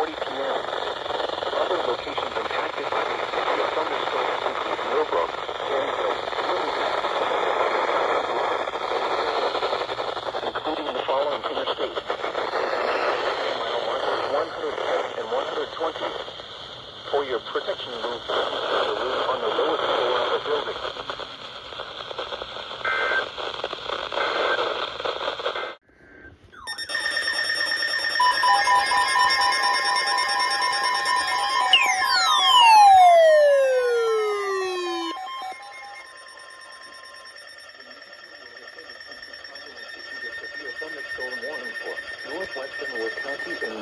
40 p.m. Other locations impacted by these severe thunderstorms include Millbrook, Danville, including the following interstates. Mile markers 110 and 120. For your protection, move to the roof on the lowest floor of the building.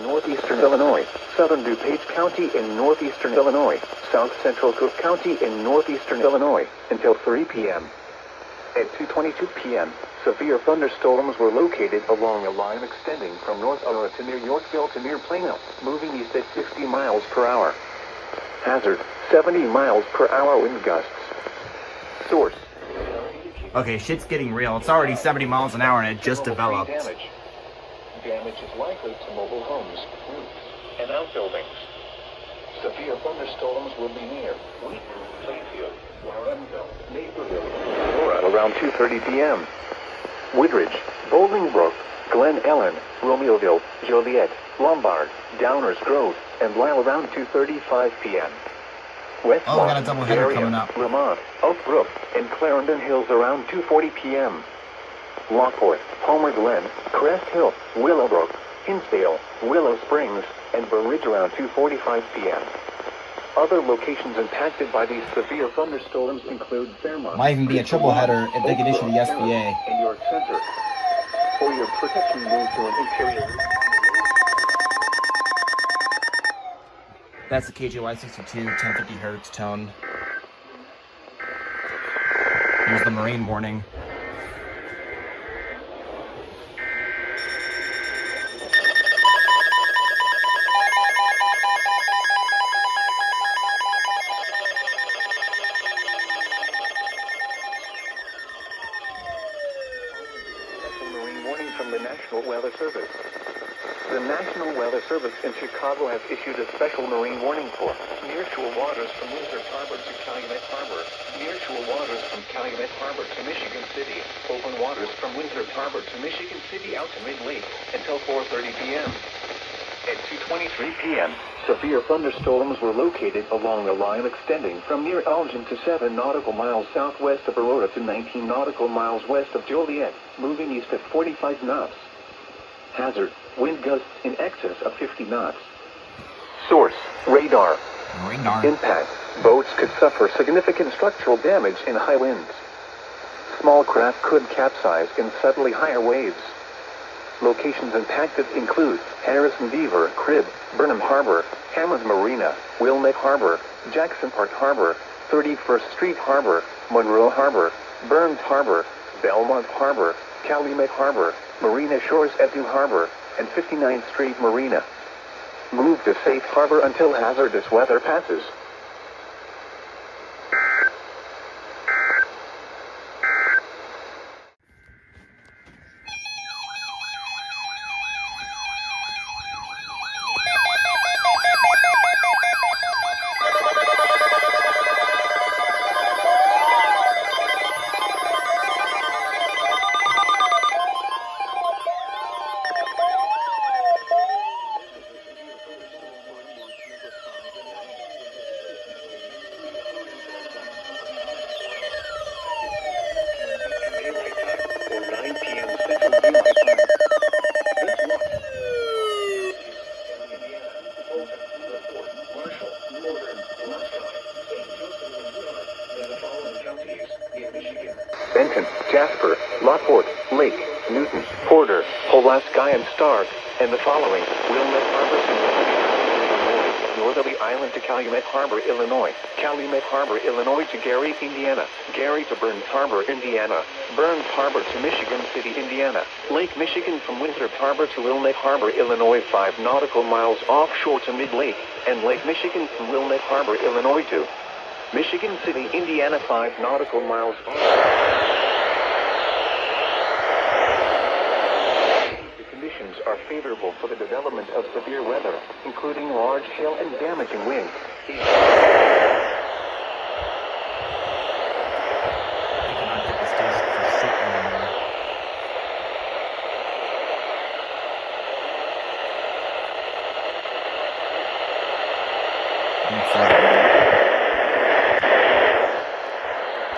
Northeastern Illinois, southern DuPage County in northeastern Illinois, south central Cook County in northeastern Illinois, until 3 p.m. At 2:22 p.m., severe thunderstorms were located along a line extending from North Aurora to near Yorkville to near Plano, moving east at 60 miles per hour. Hazard, 70 miles per hour wind gusts. Source. Okay, shit's getting real. It's already 70 miles an hour and it just developed. Damage is likely to mobile homes, roofs, and outbuildings. Severe thunderstorms will be near Wheaton, Plainfield, Warrenville, Naperville, Aurora around 2:30 p.m. Woodridge, Bolingbrook, Glen Ellen, Romeoville, Joliet, Lombard, Downers Grove, and Lyle around 2:35 p.m. Westmont, we got a doubleheader coming up. Vermont, Oak Brook, and Clarendon Hills around 2:40 p.m. Lockport, Palmer Glen, Crest Hill, Willowbrook, Hinsdale, Willow Springs, and Burr Ridge around 2:45 p.m. Other locations impacted by these severe thunderstorms include Fairmont. Might even be a triple header if they could issue the SBA. And York Center. For your protection, move to an interior. That's the KJY 62, 1050 hertz tone. Here's the marine warning. From the National Weather Service. The National Weather Service in Chicago has issued a special marine warning for nearshore waters from Winthrop Harbor to Calumet Harbor, nearshore waters from Calumet Harbor to Michigan City, open waters from Winthrop Harbor to Michigan City out to Mid-Lake until 4:30 p.m. At 2:23 p.m., severe thunderstorms were located along a line extending from near Elgin to 7 nautical miles southwest of Aurora to 19 nautical miles west of Joliet, moving east at 45 knots. Hazard, wind gusts in excess of 50 knots. Source, radar. Impact, boats could suffer significant structural damage in high winds. Small craft could capsize in suddenly higher waves. Locations impacted include Harrison Beaver, Crib, Burnham Harbor, Hammond Marina, Wilmette Harbor, Jackson Park Harbor, 31st Street Harbor, Monroe Harbor, Burns Harbor, Belmont Harbor, Calumet Harbor, Marina Shores Etu Harbor, and 59th Street Marina. Move to safe harbor until hazardous weather passes. Benton, Jasper, Lockport, Lake, Newton, Porter, Pulaski, and Stark, and the following: Wilmette Harbor to Northerly Island to Calumet Harbor, Illinois, Calumet Harbor, Illinois to Gary, Indiana, Gary to Burns Harbor, Indiana, Burns Harbor to Michigan City, Indiana, Lake Michigan from Winthrop Harbor to Wilmette Harbor, Illinois 5 nautical miles offshore to Mid-Lake, and Lake Michigan from Wilmette Harbor, Illinois to Michigan City, Indiana 5 nautical miles offshore. The conditions are favorable for the development of severe weather, including large hail and damaging winds. I cannot get this disc to sit anymore.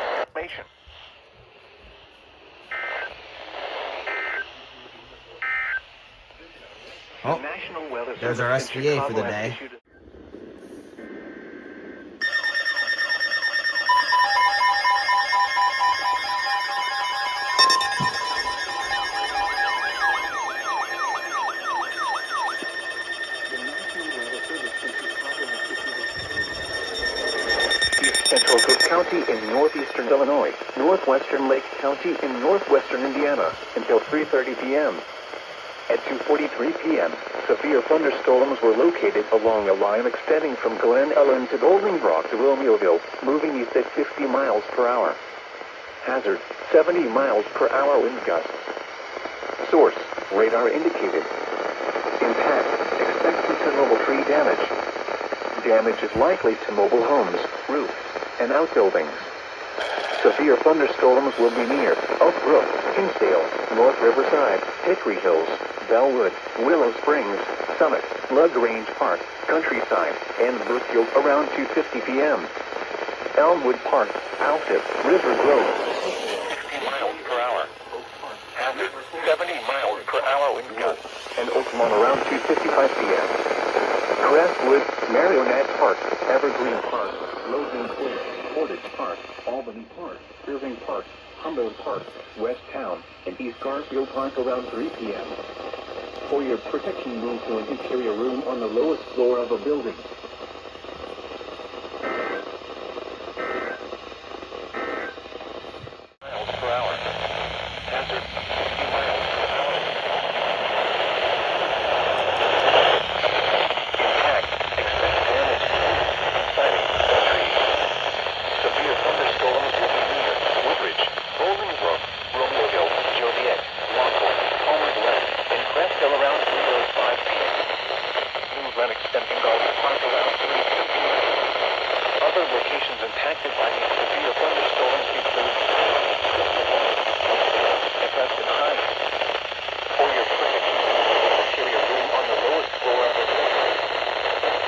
Information. Oh, The National Weather there's our Service in SVA for Chicago the has day. issued a- East Central Cook County in northeastern Illinois, northwestern Lake County in northwestern Indiana until 3:30 p.m. At 2:43 p.m., severe thunderstorms were located along a line extending from Glen Ellen to Bolingbrook to Romeoville, moving east at 50 miles per hour. Hazard, 70 miles per hour wind gusts. Source, radar indicated. Impact, expect considerable tree damage. Damage is likely to mobile homes, roofs, and outbuildings. Severe thunderstorms will be near Oak Brook, Kinsdale, North Riverside, Hickory Hills, Bellwood, Willow Springs, Summit, LaGrange Park, Countryside, and Brookfield around 2:50 p.m. Elmwood Park, Alfred, River Grove, 60 miles per hour. Hazard, 70 miles per hour wind gusts. And Oakmont around 2:55 p.m. Crestwood, Marionette Park, Evergreen Park, Logan Place, Portage Park, Albany Park, Irving Park, Humboldt Park, West Town, and East Garfield Park around 3 p.m. For your protection, move to an interior room on the lowest floor of a building. Miles per hour. Hazard, 60 miles per hour. Impact, expect damage to siding, trees. Severe thunderstorms will be near Woodridge, Bolingbrook, Romeoville, Joliet, Lockhart, Palmer Glen, and Crestville around 3:05 p.m. New Lennox and Ingles Park around 3:50 p.m. Other locations impacted by these severe thunderstorms include Preston High. For your protection, interior room on the lowest floor of the building.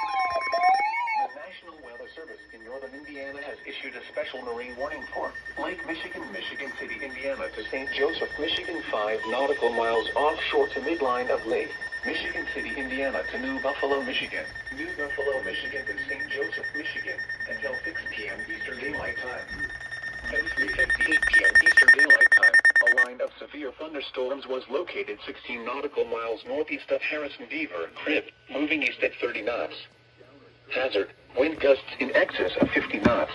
The National Weather Service in northern Indiana has issued a special marine warning for Lake Michigan, Michigan City, Indiana to St. Joseph, Michigan, 5 nautical miles offshore to midline of Lake Michigan City, Indiana to New Buffalo, Michigan. New Buffalo, Michigan to St. Joseph, Michigan until 6 p.m. Eastern Daylight Time. At 3:58 p.m. Eastern Daylight Time, a line of severe thunderstorms was located 16 nautical miles northeast of Harrison Beaver, Crib, moving east at 30 knots. Hazard, wind gusts in excess of 50 knots.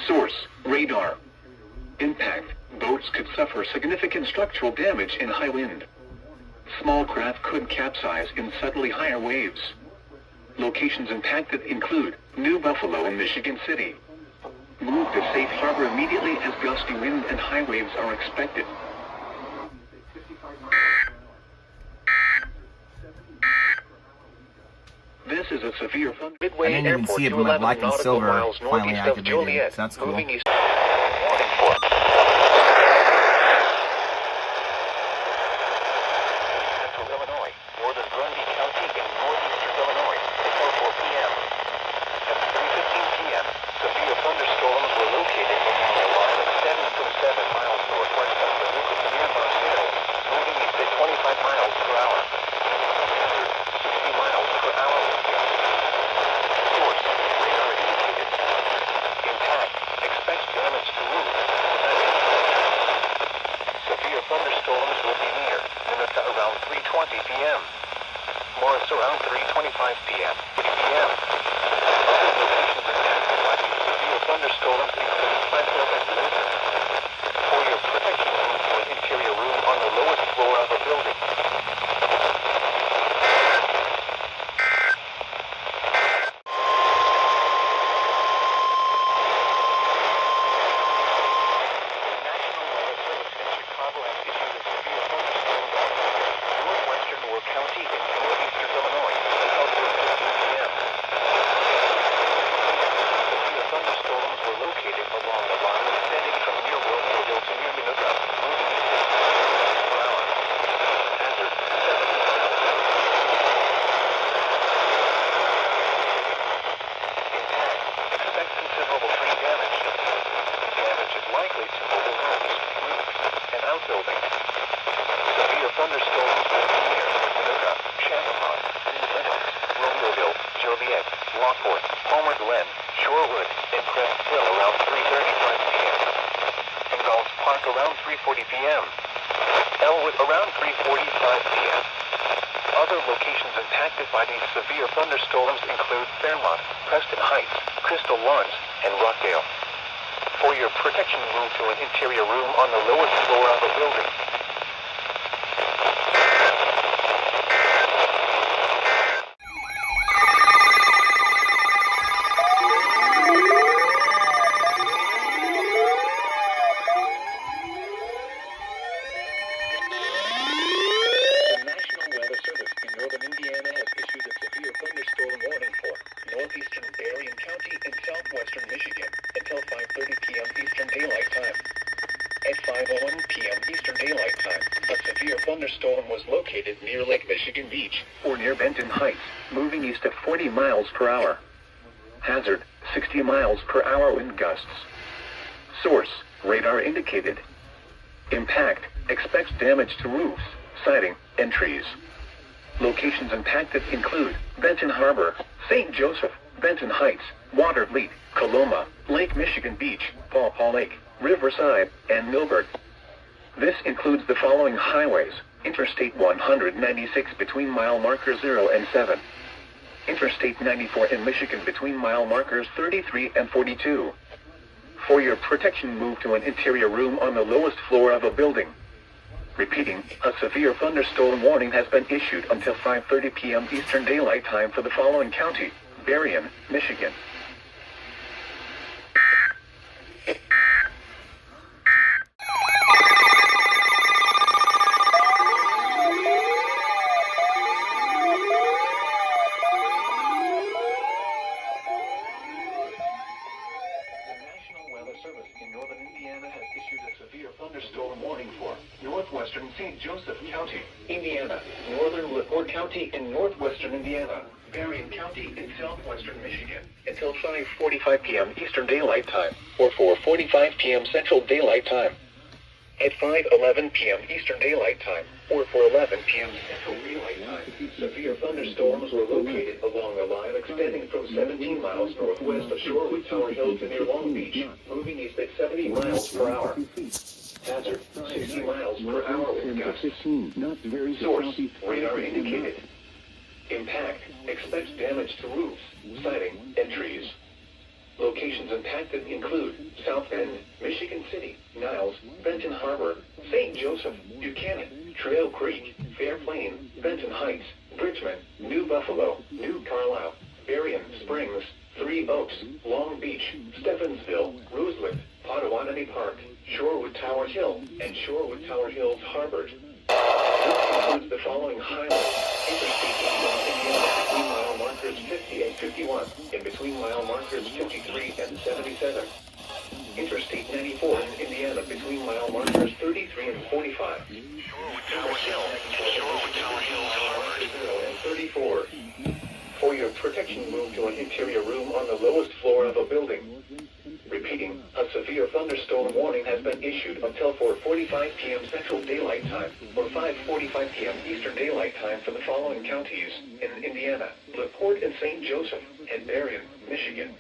Source, radar. Impact, boats could suffer significant structural damage in high wind. Small craft could capsize in suddenly higher waves. Locations impacted include New Buffalo and Michigan City. Move to safe harbor immediately as gusty wind and high waves are expected. This is a severe thunder. Midway I didn't even Airport see it, to but my 11 black and nautical silver miles finally northeast of activated, Joliet, so that's cool. moving east. Warning for Central Illinois, northern Grundy County in northeastern Illinois until 4 p.m. At 3:15 p.m., severe thunderstorms were located along a line extending from 7 miles northwest of the Lucas to near Marcel, moving east at 25 miles per hour. Hazard, 60 miles per hour wind gusts. Source, radar indicated. Impact, expect in Crest Hill around 3:35 p.m. In Gulls Park around 3:40 p.m. Elwood around 3:45 p.m. Other locations impacted by these severe thunderstorms include Fairmont, Preston Heights, Crystal Lawns, and Rockdale. For your protection, move to an interior room on the lowest floor of a building. Thunderstorm was located near Lake Michigan Beach, or near Benton Heights, moving east at 40 miles per hour. Hazard, 60 miles per hour wind gusts. Source, radar indicated. Impact, expects damage to roofs, siding, and trees. Locations impacted include Benton Harbor, St. Joseph, Benton Heights, Watervliet, Coloma, Lake Michigan Beach, Paw Paw Lake, Riverside, and Milburn. This includes the following highways: Interstate 196 between mile markers 0 and 7. Interstate 94 in Michigan between mile markers 33 and 42. For your protection, move to an interior room on the lowest floor of a building. Repeating, a severe thunderstorm warning has been issued until 5:30 p.m. Eastern Daylight Time for the following county: Berrien, Michigan. Northwestern St. Joseph County, Indiana, northern LaPorte County in northwestern Indiana, Berrien County in southwestern Michigan, until 5:45 p.m. Eastern Daylight Time, or 4:45 p.m. Central Daylight Time. At 5:11 p.m. Eastern Daylight Time, or 4:11 p.m. Central Daylight Time, severe thunderstorms were located along a line extending from 17 miles northwest of Shorewood Tower Hill to near Long Beach, moving east at 70 miles per hour. Hazard, 60 miles per hour wind gusts. Source, radar indicated. Impact, expects damage to roofs, siding, and trees. Locations impacted include South Bend, Michigan City, Niles, Benton Harbor, St. Joseph, Buchanan, Trail Creek, Fair Plain, Benton Heights, Bridgman, New Buffalo, New Carlisle, Berrien Springs, Three Oaks, Long Beach, Steffensville, Roseland, Potawatomi Park, Shorewood Tower Hill, and Shorewood Tower Hills Harbored. This includes the following highways: Interstate 81 Indiana between mile markers 50 and 51, and between mile markers 53 and 77. Interstate 94 in Indiana between mile markers 33 and 45. Shorewood Tower Hill, Shorewood Tower Hills Harbored 0 and 34. For your protection, move to an interior room on the lowest floor of a building. Repeating, a severe thunderstorm warning has been issued until 4:45 p.m. Central Daylight Time, or 5:45 p.m. Eastern Daylight Time for the following counties in Indiana: LaPorte and St. Joseph, and Berrien, Michigan.